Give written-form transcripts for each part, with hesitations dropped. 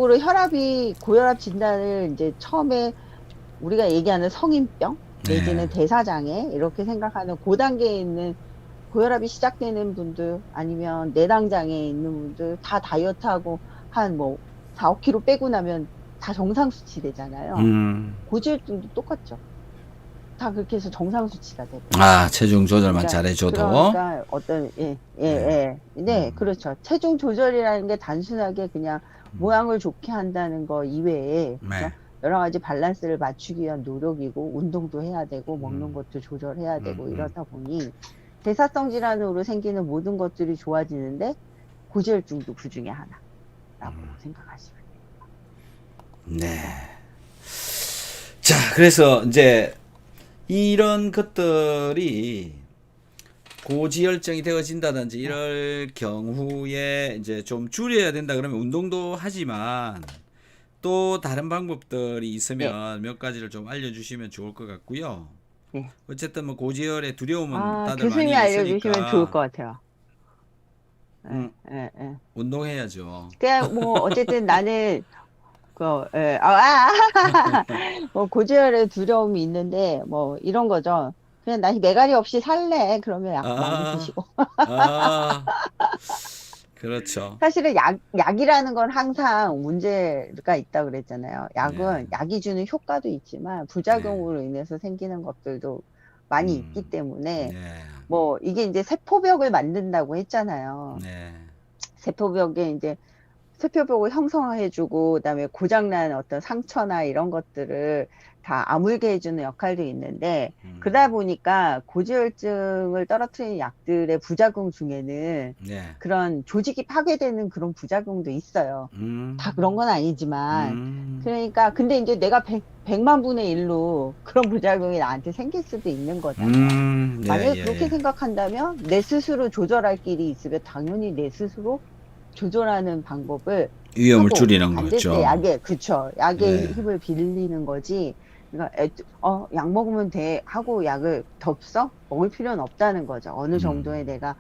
으로 혈압이 고혈압 진단을 이제 처음에 우리가 얘기하는 성인병 내지는 네. 대사장애 이렇게 생각하는 그 단계에 있는 고혈압이 시작되는 분들 아니면 내당 장애에 있는 분들 다 다이어트하고 한 뭐 4, 5kg 빼고 나면 다 정상 수치 되잖아요. 음. 고지혈증도 똑같죠. 다 그렇게 해서 정상 수치가 돼버려요. 아, 체중 조절만 그러니까 잘해줘도. 그러니까 어떤 네. 네, 그렇죠. 체중 조절이라는 게 단순하게 그냥 모양을 좋게 한다는 거 이외에 그죠? 네. 여러 가지 밸런스를 맞추기 위한 노력이고 운동도 해야 되고 먹는 음, 것도 조절해야 음, 되고 음. 이러다 보니 대사성 질환으로 생기는 모든 것들이 좋아지는데 고지혈증도 그 중에 하나라고 생각하시면 됩니다. 네. 자, 그래서 이제 이런 것들이 고지혈증이 되어진다든지 네, 이럴 경우에 이제 좀 줄여야 된다 그러면 운동도 하지만 또 다른 방법들이 네, 있으면 몇 가지를 좀 알려주시면 좋을 것 같고요. 네. 어쨌든 뭐 고지혈의 두려움은 아, 다들 교수님이 많이 알려주시면 좋을 있으니까 것 같아요. 예, 음, 예, 예. 운동해야죠. 그냥 뭐 어쨌든 나는 뭐 고지혈의 두려움이 있는데 뭐 이런 거죠. 그냥 나 메가리 없이 살래. 그러면 약 많이 아, 드시고. 아, 그렇죠. 사실은 약이라는 건 항상 문제가 있다 그랬잖아요. 네, 약은 약이 주는 효과도 있지만 네, 부작용으로 인해서 생기는 것들도 많이 있기 때문에 네, 뭐 이게 이제 세포벽을 만든다고 했잖아요. 네, 세포벽에 이제 세포벽을 형성해주고 그다음에 고장난 어떤 상처나 이런 것들을 다 아물게 해주는 역할도 있는데 그러다 보니까 고지혈증을 떨어뜨리는 약들의 부작용 중에는 네, 그런 조직이 파괴되는 그런 부작용도 있어요. 다 그런 음, 건 아니지만 음, 그러니까 근데 이제 내가 100만 분의 1로 그런 부작용이 나한테 생길 수도 있는 거잖아요. 예, 만약에 예, 그렇게 예. 생각한다면 내 스스로 조절할 길이 있으면 당연히 내 스스로 조절하는 방법을 위험을 하고 줄이는 반대세 거죠. 약에 그쵸 약의 네, 힘을 빌리는 거지. 그러니까 약 먹으면 돼 하고 약을 덥석 먹을 필요는 없다는 거죠. 어느 정도의 내가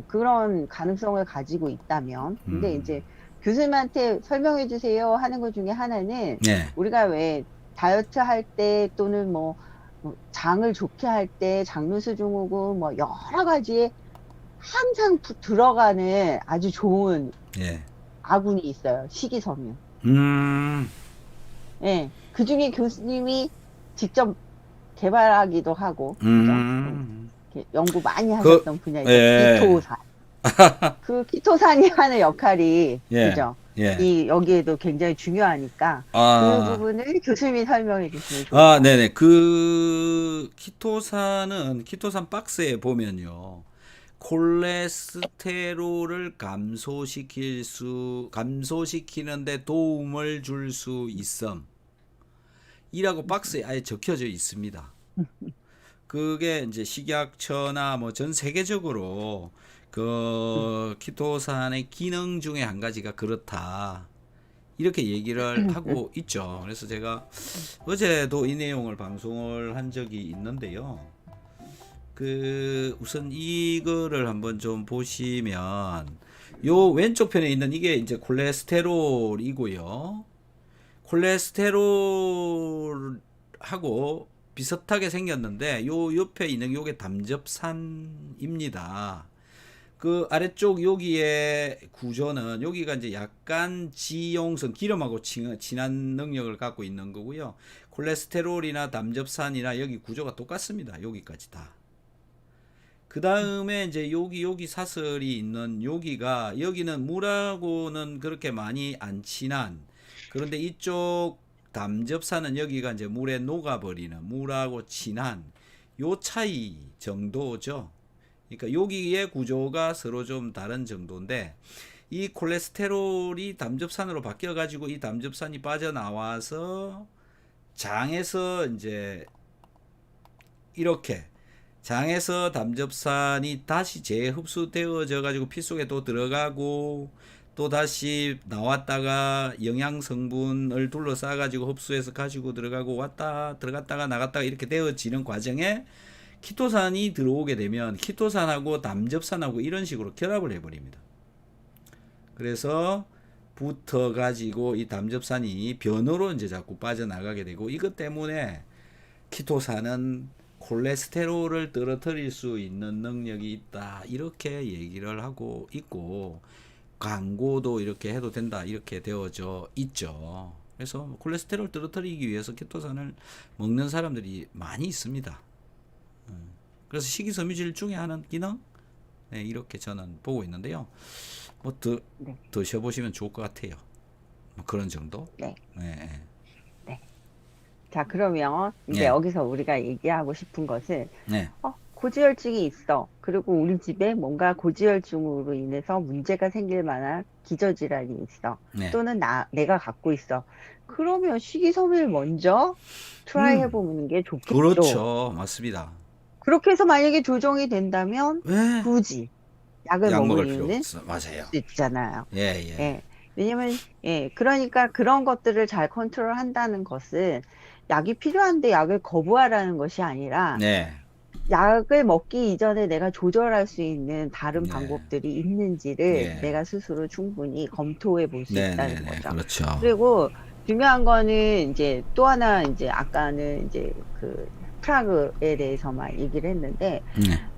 그런 가능성을 가지고 있다면. 근데 이제 교수님한테 설명해 주세요 하는 것 중에 하나는 네, 우리가 왜 다이어트 할 때 또는 뭐 장을 좋게 할 때 장루수 증후군 뭐 여러 가지에 항상 들어가는 아주 좋은 예, 아군이 있어요. 식이섬유. 음, 예. 그 중에 교수님이 직접 개발하기도 하고, 그죠? 음, 이렇게 연구 많이 그, 하셨던 분야이죠. 예, 키토산. 그 키토산이 하는 역할이, 예, 그죠? 예, 여기에도 굉장히 중요하니까 그 아, 부분을 교수님이 설명해 주시면 좋을 것 같아요. 네네. 그 키토산 박스에 보면요. 콜레스테롤을 감소시키는데 도움을 줄 수 있음. 이라고 박스에 아예 적혀져 있습니다. 그게 이제 식약처나 뭐 전 세계적으로 그 키토산의 기능 중에 한 가지가 그렇다. 이렇게 얘기를 하고 있죠. 그래서 제가 어제도 이 내용을 방송을 한 적이 있는데요. 그 우선 이거를 한번 좀 보시면 요 왼쪽 편에 있는 이게 이제 콜레스테롤이고요. 콜레스테롤하고 비슷하게 생겼는데 요 옆에 있는 요게 담즙산입니다. 그 아래쪽 여기의 구조는 여기가 이제 약간 지용성 기름하고 친한 능력을 갖고 있는 거고요. 콜레스테롤이나 담즙산이나 여기 구조가 똑같습니다. 여기까지 다. 그 다음에 이제 여기 사슬이 있는 여기는 물하고는 그렇게 많이 안 친한, 그런데 이쪽 담즙산은 여기가 이제 물에 녹아버리는 물하고 친한 요 차이 정도죠. 그러니까 여기의 구조가 서로 좀 다른 정도인데 이 콜레스테롤이 담즙산으로 바뀌어 가지고 이 담즙산이 빠져나와서 장에서 이제 이렇게 장에서 담즙산이 다시 재흡수되어져 가지고 피 속에 또 들어가고 또 다시 나왔다가 영양 성분을 둘러싸 가지고 흡수해서 가지고 들어가고 왔다 들어갔다가 나갔다가 이렇게 되어지는 과정에 키토산이 들어오게 되면 키토산하고 담즙산하고 이런 식으로 결합을 해버립니다. 그래서 붙어 가지고 이 담즙산이 변으로 이제 자꾸 빠져나가게 되고, 이것 때문에 키토산은 콜레스테롤을 떨어뜨릴 수 있는 능력이 있다, 이렇게 얘기를 하고 있고, 광고도 이렇게 해도 된다, 이렇게 되어져 있죠. 그래서 콜레스테롤 떨어뜨리기 위해서 키토산을 먹는 사람들이 많이 있습니다. 그래서 식이섬유질 중에 하나는 기능, 네, 이렇게 저는 보고 있는데요. 뭐 네. 드셔보시면 좋을 것 같아요. 뭐 그런 정도. 네. 네. 네. 자, 그러면 이제 네. 여기서 우리가 얘기하고 싶은 것은, 네. 고지혈증이 있어. 그리고 우리 집에 뭔가 고지혈증으로 인해서 문제가 생길 만한 기저질환이 있어. 네. 또는 내가 갖고 있어. 그러면 식이섬유를 먼저 트라이 해보는 게 좋겠죠. 그렇죠. 맞습니다. 그렇게 해서 만약에 조정이 된다면 왜 굳이 약을 약 먹을 먹을 필요 이유는 없어. 맞아요. 수 있잖아요. 예, 예. 예. 왜냐면, 그러니까 그런 것들을 잘 컨트롤 한다는 것은 약이 필요한데 약을 거부하라는 것이 아니라 네. 약을 먹기 이전에 내가 조절할 수 있는 다른 네. 방법들이 있는지를 예. 내가 스스로 충분히 검토해 볼 수 네, 있다는 네, 네. 거죠. 그렇죠. 그리고 중요한 거는 이제 또 하나, 이제 아까는 이제 그 프라그에 대해서만 얘기를 했는데,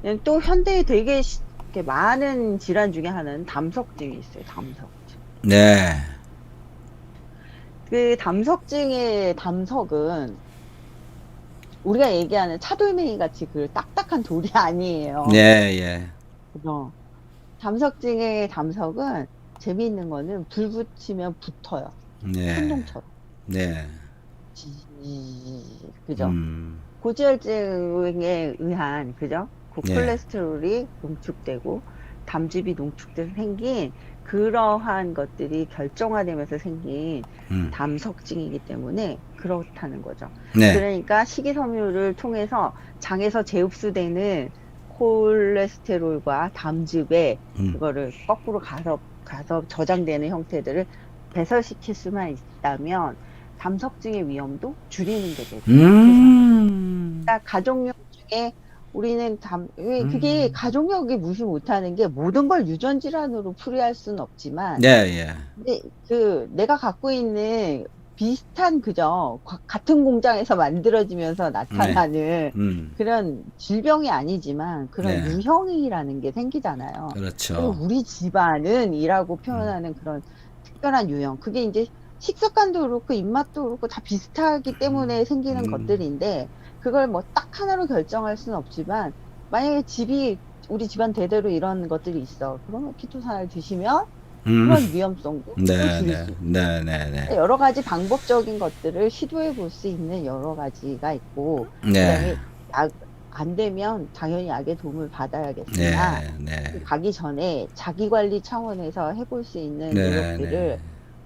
네. 또 현대에 되게 이렇게 많은 질환 중에 하나는 담석증이 있어요. 담석증. 네. 그 담석증의 담석은 우리가 얘기하는 차돌멩이 같이 그 딱딱한 돌이 아니에요. 네, 예. 그죠? 담석증의 담석은 재미있는 거는 불 붙이면 붙어요. 네. 천둥처럼. 네. 그죠? 음. 고지혈증에 의한, 그죠? 네. 콜레스테롤이 농축되고 담즙이 농축돼서 생긴 그러한 것들이 결정화되면서 생긴 담석증이기 때문에 그렇다는 거죠. 네. 그러니까 식이섬유를 통해서 장에서 재흡수되는 콜레스테롤과 담즙에 그거를 거꾸로 가서 저장되는 형태들을 배설시킬 수만 있다면 담석증의 위험도 줄이는 게 되죠. 그러니까 가족력 중에 우리는 그게 가족력이 무시 못하는 게 모든 걸 유전 질환으로 풀이할 수는 없지만, 네, 예. 근데 내가 갖고 있는 비슷한, 그죠? 같은 공장에서 만들어지면서 나타나는 그런 질병이 아니지만 그런 네. 유형이라는 게 생기잖아요. 그리고 그렇죠. 우리 집안은 이라고 표현하는 그런 특별한 유형. 그게 이제 식습관도 그렇고 입맛도 그렇고 다 비슷하기 때문에 생기는 것들인데, 그걸 뭐 딱 하나로 결정할 수는 없지만, 만약에 우리 집안 대대로 이런 것들이 있어. 그러면 키토산을 드시면 그런 위험성도 또 네, 줄일 네. 수 있고. 네, 네, 네. 여러 가지 방법적인 것들을 시도해 볼 수 있는 여러 가지가 있고, 네. 그다음에 안 되면 당연히 약의 도움을 받아야겠으나, 네, 네. 가기 전에 자기 관리 차원에서 해볼 수 있는 네, 노력들을 네.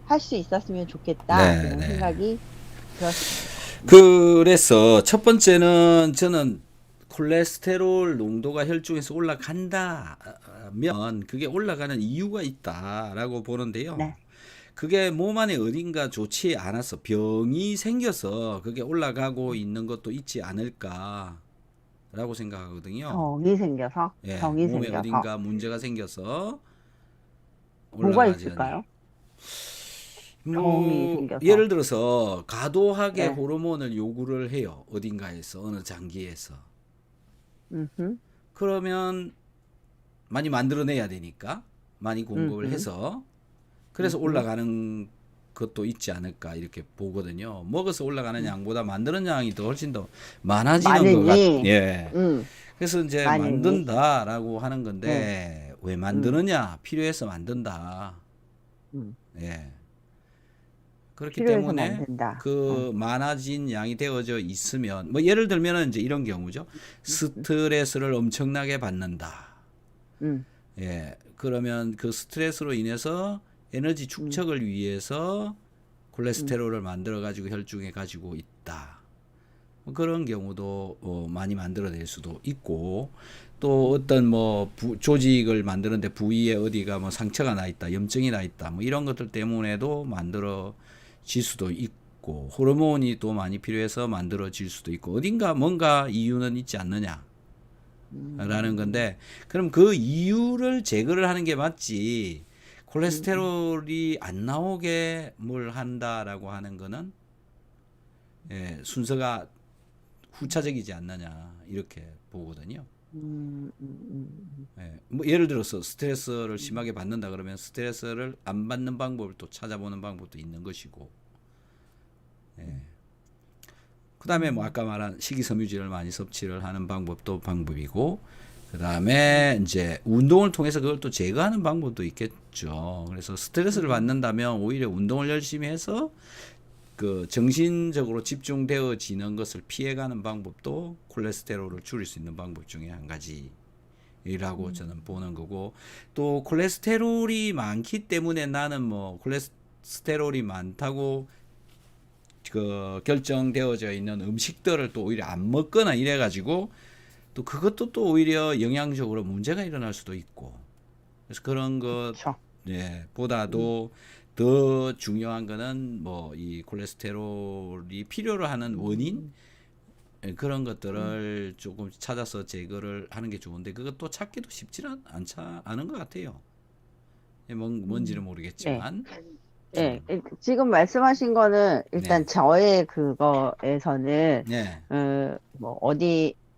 할 수 있었으면 좋겠다, 네, 그런 네. 생각이 들었습니다. 그래서 첫 번째는 저는 콜레스테롤 농도가 혈중에서 올라간다면 그게 올라가는 이유가 있다라고 보는데요. 네. 그게 몸 안에 어딘가 좋지 않아서 병이 생겨서 그게 올라가고 있는 것도 있지 않을까라고 생각하거든요. 병이 생겨서? 예, 병이 몸에 생겨서. 어딘가 문제가 생겨서 뭐가 올라가지 있을까요? 병이 뭐 생겨서. 예를 들어서 과도하게 네. 호르몬을 요구를 해요. 어딘가에서, 어느 장기에서. 그러면 많이 만들어내야 되니까 많이 공급을 해서, 그래서 올라가는 것도 있지 않을까 이렇게 보거든요. 먹어서 올라가는 양보다 만드는 양이 더 훨씬 더 많아지는 것 같아요. 예. 그래서 이제 많으니. 만든다라고 하는 건데, 왜 만드느냐? 필요해서 만든다. 예. 그렇기 필요해서 때문에 만든다. 그 많아진 양이 되어져 있으면, 뭐 예를 들면은 이제 이런 경우죠. 스트레스를 엄청나게 받는다. 예. 그러면 그 스트레스로 인해서 에너지 축적을 위해서 콜레스테롤을 만들어 가지고 혈중에 가지고 있다. 뭐 그런 경우도 많이 만들어낼 수도 있고, 또 어떤 뭐 조직을 만드는데 부위에 어디가 뭐 상처가 나 있다, 염증이 나 있다, 뭐 이런 것들 때문에도 만들어질 수도 있고, 호르몬이 또 많이 필요해서 만들어질 수도 있고, 어딘가 뭔가 이유는 있지 않느냐 라는 건데, 그럼 그 이유를 제거를 하는 게 맞지, 콜레스테롤이 안 나오게 뭘 한다라고 하는 거는 예, 순서가 후차적이지 않느냐 이렇게 보거든요. 예, 뭐 예를 들어서 스트레스를 심하게 받는다 그러면 스트레스를 안 받는 방법을 또 찾아보는 방법도 있는 것이고, 예. 그다음에 뭐 아까 말한 식이섬유질을 많이 섭취를 하는 방법도 방법이고, 그다음에 이제 운동을 통해서 그걸 또 제거하는 방법도 있겠죠. 그래서 스트레스를 받는다면 오히려 운동을 열심히 해서 그 정신적으로 집중되어지는 것을 피해가는 방법도 콜레스테롤을 줄일 수 있는 방법 중에 한 가지라고 저는 보는 거고, 또 콜레스테롤이 많기 때문에 나는 뭐 콜레스테롤이 많다고 그 결정되어져 있는 음식들을 또 오히려 안 먹거나 이래 가지고 또 그것도 또 오히려 영양적으로 문제가 일어날 수도 있고, 그래서 그런 것 그렇죠. 예, 보다도 더 중요한 거는 뭐 이 콜레스테롤이 필요로 하는 원인 예, 그런 것들을 조금 찾아서 제거를 하는 게 좋은데 그것도 찾기도 쉽지는 않은 것 같아요. 예, 뭔지는 네. 모르겠지만 예, 지금 말씀하신 거는 일단 네, 저의 그거에서는 네, 뭐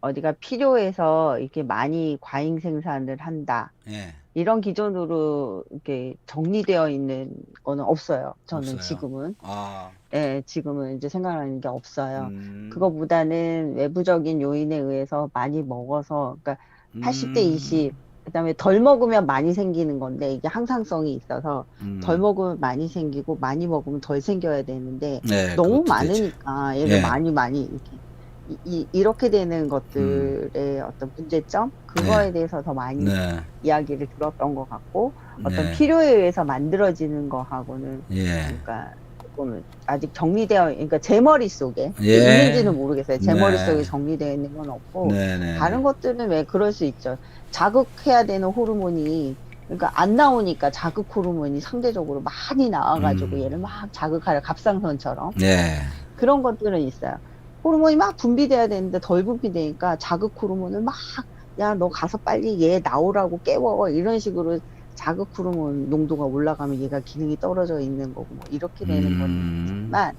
어디가 필요해서 이렇게 많이 과잉 생산을 한다. 네, 이런 기준으로 이렇게 정리되어 있는 거는 없어요. 저는 없어요. 지금은. 아, 예, 지금은 이제 생각나는 게 없어요. 음, 그거보다는 외부적인 요인에 의해서 많이 먹어서, 그러니까 80대 음, 20, 그다음에 덜 먹으면 많이 생기는 건데 이게 항상성이 있어서 덜 음, 먹으면 많이 생기고 많이 먹으면 덜 생겨야 되는데 네, 너무 그것도 되죠. 많으니까 얘를 예, 많이 이렇게 이렇게 되는 음, 것들의 어떤 문제점 네, 그거에 대해서 더 많이 네, 이야기를 들었던 것 같고 어떤 네, 필요에 의해서 만들어지는 거하고는 예, 그러니까 조금 아직 정리되어 그러니까 제 머릿속에 예, 있는지는 모르겠어요. 제 네, 머릿속에 정리되어 있는 건 없고 네, 네, 네, 다른 것들은 왜 그럴 수 있죠. 자극해야 되는 호르몬이 그러니까 안 나오니까 자극 호르몬이 상대적으로 많이 나와가지고 얘를 막 자극하려 갑상선처럼 네, 그런 것들은 있어요. 호르몬이 막 분비돼야 되는데 덜 분비되니까 자극 호르몬을 막, 야, 너 가서 빨리 얘 나오라고 깨워. 이런 식으로 자극 호르몬 농도가 올라가면 얘가 기능이 떨어져 있는 거고, 뭐, 이렇게 되는 거는 음, 있지만,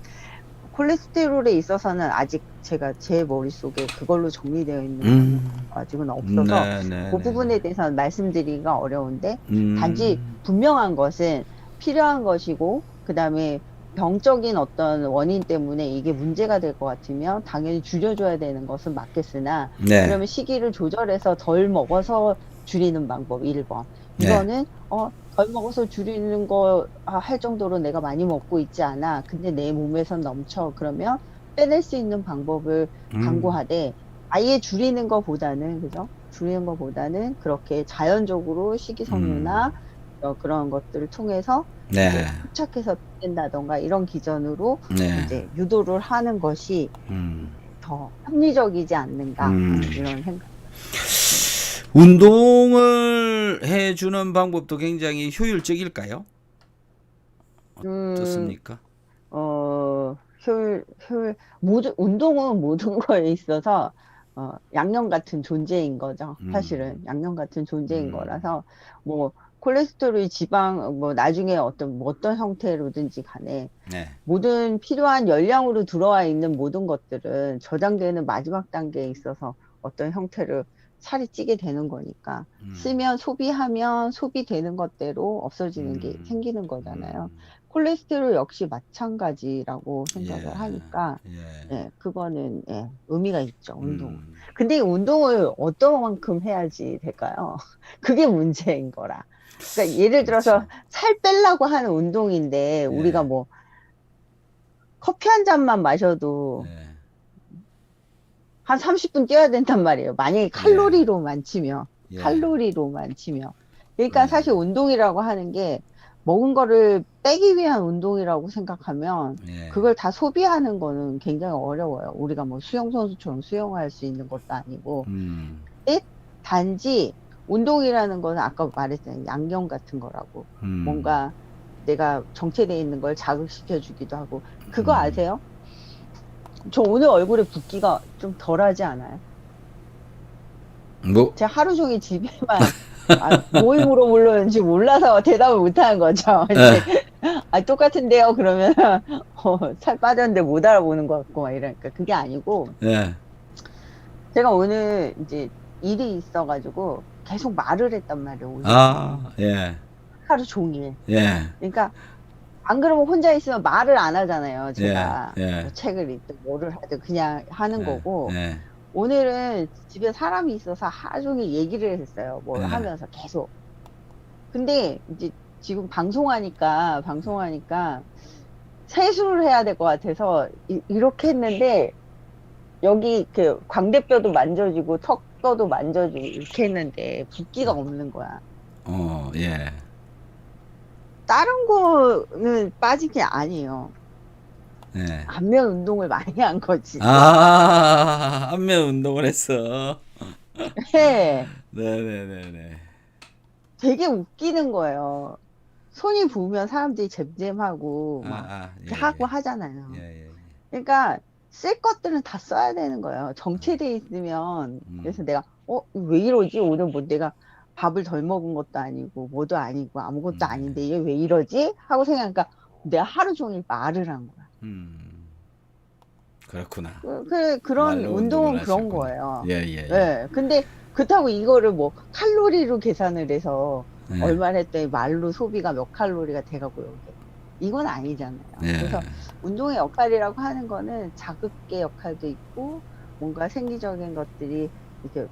콜레스테롤에 있어서는 아직 제가 제 머릿속에 그걸로 정리되어 있는 거는 아직은 없어서, 네, 네, 그 네, 네, 부분에 대해서는 말씀드리기가 어려운데, 단지 음, 분명한 것은 필요한 것이고, 그 다음에 병적인 어떤 원인 때문에 이게 문제가 될 것 같으면 당연히 줄여줘야 되는 것은 맞겠으나 네, 그러면 시기를 조절해서 덜 먹어서 줄이는 방법 1번. 네, 2번은 덜 먹어서 줄이는 거 할 정도로 내가 많이 먹고 있지 않아. 근데 내 몸에선 넘쳐. 그러면 빼낼 수 있는 방법을 강구하되 아예 줄이는 것보다는 그죠? 줄이는 것보다는 그렇게 자연적으로 식이섬유나 그런 것들을 통해서 이제 네, 포착해서 된다던가 이런 기전으로 네, 이제 유도를 하는 것이 더 합리적이지 않는가 음. 하는 이런 생각. 운동을 해주는 방법도 굉장히 효율적일까요? 음, 어떻습니까? 운동은 모든 거에 있어서 양념 같은 존재인 거죠. 음, 사실은 양념 같은 존재인 음, 거라서 뭐 콜레스테롤, 지방 뭐 나중에 어떤 형태로든지 간에 네, 모든 필요한 열량으로 들어와 있는 모든 것들은 저장되는 마지막 단계에 있어서 어떤 형태로 살이 찌게 되는 거니까 쓰면 소비하면 소비되는 것대로 없어지는 게 음, 생기는 거잖아요. 음, 콜레스테롤 역시 마찬가지라고 예, 생각을 하니까 예, 예, 그거는 예, 의미가 있죠, 운동은. 음, 근데 이 운동을 어떤 만큼 해야지 될까요? 그게 문제인 거라. 그러니까 예를 들어서 그렇죠. 살 빼려고 하는 운동인데 우리가 예, 뭐 커피 한 잔만 마셔도 예, 한 30분 뛰어야 된단 말이에요. 만약에 예, 예, 칼로리로만 치면. 그러니까 예, 사실 운동이라고 하는 게 먹은 거를 빼기 위한 운동이라고 생각하면 예, 그걸 다 소비하는 거는 굉장히 어려워요. 우리가 뭐 수영선수처럼 수영할 수 있는 것도 아니고. 음, 근데 단지 운동이라는 거는 아까 말했잖아요. 양념 같은 거라고. 음, 뭔가 내가 정체되어 있는 걸 자극시켜 주기도 하고. 그거 아세요? 저 오늘 얼굴에 붓기가 좀 덜하지 않아요? 뭐, 제가 하루 종일 집에만 모임으로 물렀는지 몰라서 대답을 못하는 거죠. 예, 이제 똑같은데요. 그러면 살 빠졌는데 못 알아보는 것 같고 막 이러니까 그게 아니고 예. 제가 오늘 이제 일이 있어가지고 계속 말을 했단 말이에요. 오전에 아, 예, 하루 종일. 예, 그러니까 안 그러면 혼자 있으면 말을 안 하잖아요. 예, 제가 뭐 예, 책을 읽든 뭐를 하든 그냥 하는 예, 거고 예, 오늘은 집에 사람이 있어서 하루 종일 얘기를 했어요. 뭘 예. 하면서 계속. 근데 이제 지금 방송하니까 세수를 해야 될 것 같아서 이렇게 했는데 여기 그 광대뼈도 만져지고 턱뼈도 만져지고 이렇게 했는데 붓기가 없는 거야. 예, 다른 거는 빠진 게 아니에요. 예. 안면 운동을 많이 한 거지. 아, 안면 운동을 했어. 해. 네네네네. 되게 웃기는 거예요. 손이 부으면 사람들이 잼잼하고 아, 막 아, 예, 이렇게 하고 예, 예, 하잖아요. 예. 그러니까 쓸 것들은 다 써야 되는 거예요. 정체돼 있으면. 그래서 내가 왜 이러지? 오늘 뭐 내가 밥을 덜 먹은 것도 아니고 뭐도 아니고 아무것도 네. 아닌데 얘 왜 이러지? 하고 생각하니까 내가 하루 종일 말을 한 거야. 그렇구나. 그런 말로 운동을 운동은 그런 하셨구나. 거예요. 예, 예, 예. 예. 근데 그렇다고 이거를 뭐 칼로리로 계산을 해서 예, 얼마나 했더니 말로 소비가 몇 칼로리가 돼가고 여기. 이건 아니잖아요. 예. 그래서 운동의 역할이라고 하는 거는 자극의 역할도 있고 뭔가 생리적인 것들이 이렇게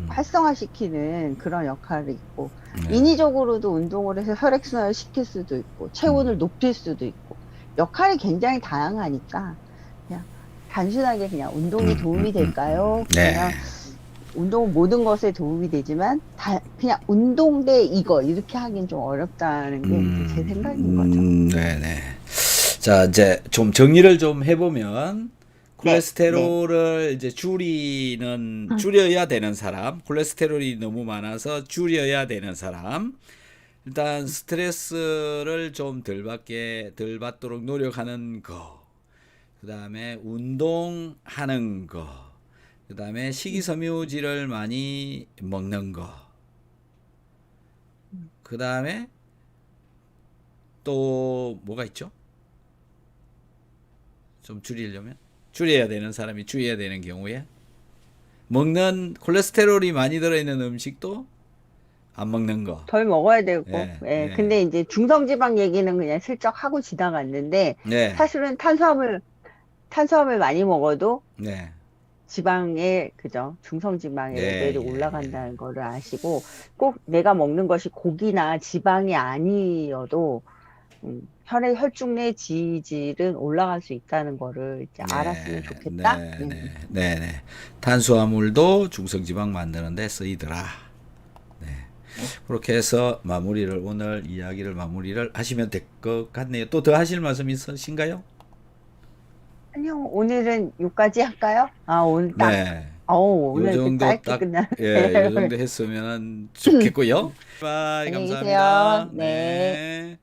활성화시키는 그런 역할이 있고 예. 인위적으로도 운동을 해서 혈액순환을 시킬 수도 있고 체온을 높일 수도 있고 역할이 굉장히 다양하니까 그냥 단순하게 그냥 운동이 도움이 될까요? 네. 그냥 운동은 모든 것에 도움이 되지만 그냥 운동 대 이거 이렇게 하긴 좀 어렵다는 게 이제 제 생각인 거죠. 네네. 자, 이제 좀 정리를 좀 해보면, 네, 네. 콜레스테롤을 이제 줄여야 되는 사람, 콜레스테롤이 너무 많아서 줄여야 되는 사람, 일단 스트레스를 좀 덜 받도록 노력하는 거, 그 다음에 운동하는 거, 그 다음에 식이섬유질을 많이 먹는 거, 그 다음에 또 뭐가 있죠? 좀 줄여야 되는 사람이 줄여야 되는 경우에 먹는 콜레스테롤이 많이 들어있는 음식도 안 먹는 거. 덜 먹어야 되고, 예, 예. 예, 근데 이제 중성지방 얘기는 그냥 슬쩍 하고 지나갔는데, 네, 사실은 탄수화물 많이 먹어도 네, 그죠? 중성지방의 네, 레벨이 예, 예, 올라간다는 거를 아시고, 꼭 내가 먹는 것이 고기나 지방이 아니어도, 혈중 내 지질은 올라갈 수 있다는 거를 이제 알았으면 네, 좋겠다. 네, 네, 네, 네. 탄수화물도 중성지방 만드는데 쓰이더라. 네. 그렇게 해서 오늘 이야기를 마무리를 하시면 될 것 같네요. 또 더 하실 말씀 있으신가요? 아니요, 오늘은 여기까지 할까요? 네. 요 오늘 이렇게 정도 짧게 딱, 끝나네. 예, 요 정도 했으면 좋겠고요. 바이, 안녕히 계세요. 감사합니다. 네. 네.